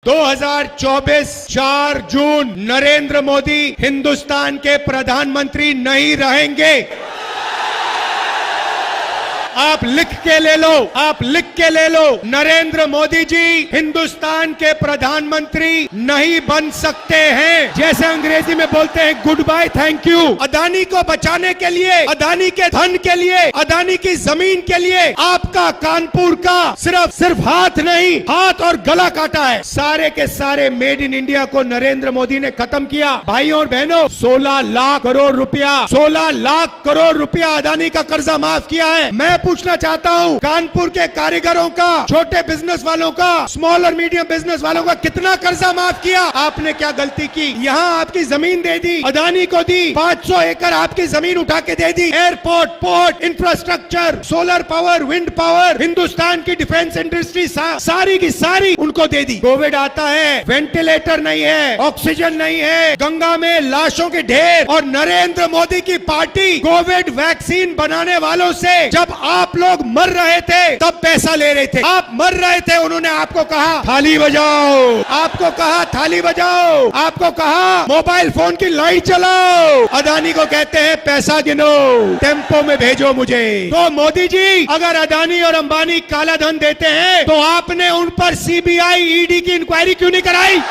2024 4 जून नरेंद्र मोदी हिंदुस्तान के प्रधानमंत्री नहीं रहेंगे। आप लिख के ले लो, आप लिख के ले लो, नरेंद्र मोदी जी हिंदुस्तान के प्रधानमंत्री नहीं बन सकते हैं। जैसे अंग्रेजी में बोलते हैं good bye thank you. Adani को बचाने के लिए, अदानी के धन के लिए, अदानी की जमीन के लिए आपका कानपुर का सिर्फ हाथ नहीं, हाथ और गला काटा है। सारे के सारे मेड इन इंडिया को नरेंद्र मोदी ने खत्म किया। भाइयों और बहनों, 16 लाख करोड़ रुपया, 16 लाख करोड़ रुपया अदानी का कर्जा माफ किया है। मैं पूछना चाहता हूं, कानपुर के कारीगरों का, छोटे बिजनेस वालों का, स्मॉल और मीडियम बिजनेस वालों का कितना कर्जा माफ किया? आपने क्या गलती की? यहाँ आपकी जमीन दे दी, अदानी को दी, 500 एकड़ आपकी जमीन उठा के दे दी। Airport, port, infrastructure, solar power, wind power, Hindustan की डिफेंस इंडस्ट्री सारी की सारी उनको दे दी। कोविड आता है, वेंटिलेटर नहीं है, ऑक्सीजन नहीं है, गंगा में लाशों के ढेर, और नरेंद्र मोदी की पार्टी कोविड वैक्सीन बनाने वालों से जब आप लोग मर रहे थे तब पैसा ले रहे थे। आप मर रहे थे, उन्होंने आपको कहा थाली बजाओ, आपको कहा थाली बजाओ, आपको कहा मोबाइल फोन की लाइट चलाओ। अदानी को कहते हैं पैसा गिनो, टेम्पो में भेजो मुझे। तो मोदी जी अगर अदानी और अंबानी काला धन देते हैं तो आपने उन पर सीबीआई, ईडी की इंक्वायरी क्यों नहीं कराई?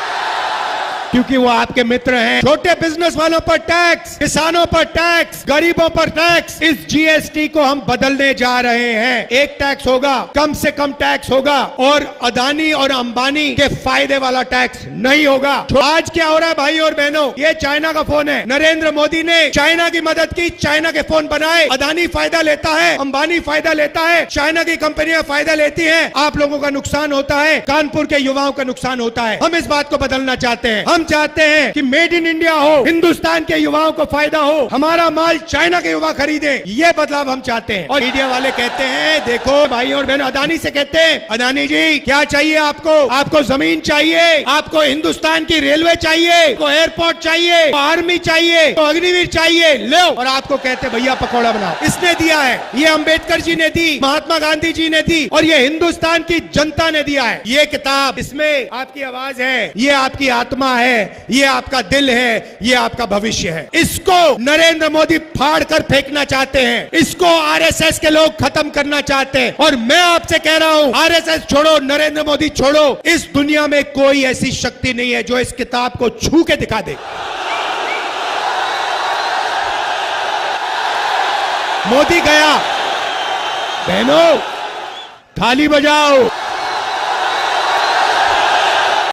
क्योंकि वो आपके मित्र हैं। छोटे बिजनेस वालों पर टैक्स, किसानों पर टैक्स, गरीबों पर टैक्स। इस जीएसटी को हम बदलने जा रहे हैं। एक टैक्स होगा, कम से कम टैक्स होगा, और अदानी और अंबानी के फायदे वाला टैक्स नहीं होगा। आज क्या हो रहा है भाई और बहनों? ये चाइना का फोन है। नरेंद्र मोदी ने चाइना की मदद की, चाइना के फोन बनाए। अदानी फायदा लेता है, अंबानी फायदा लेता है, चाइना की कंपनियां फायदा लेती हैं। आप लोगों का नुकसान होता है, कानपुर के युवाओं का नुकसान होता है। हम इस बात को बदलना चाहते हैं। हम चाहते हैं कि मेड इन इंडिया हो, हिंदुस्तान के युवाओं को फायदा हो, हमारा माल चाइना के युवा खरीदे। ये बदलाव हम चाहते हैं। और मीडिया वाले कहते हैं, देखो भाई और बहन, अदानी से कहते हैं, अदानी जी क्या चाहिए आपको? आपको जमीन चाहिए, आपको हिंदुस्तान की रेलवे चाहिए, आपको एयरपोर्ट चाहिए, आर्मी चाहिए, तो अग्निवीर चाहिए, लो। और आपको कहते भैया पकौड़ा बनाओ। इसने दिया है, ये अंबेडकर जी ने दी, महात्मा गांधी जी ने दी, और ये हिंदुस्तान की जनता ने दिया है। ये किताब, इसमें आपकी आवाज है, ये आपकी आत्मा है, ये आपका दिल है, ये आपका भविष्य है। इसको नरेंद्र मोदी फाड़ कर फेंकना चाहते हैं, इसको आरएसएस के लोग खत्म करना चाहते हैं। और मैं आपसे कह रहा हूं, आरएसएस छोड़ो, नरेंद्र मोदी छोड़ो। इस दुनिया में कोई ऐसी शक्ति नहीं है जो इस किताब को छू के दिखा दे। मोदी गया, बहनों थाली बजाओ।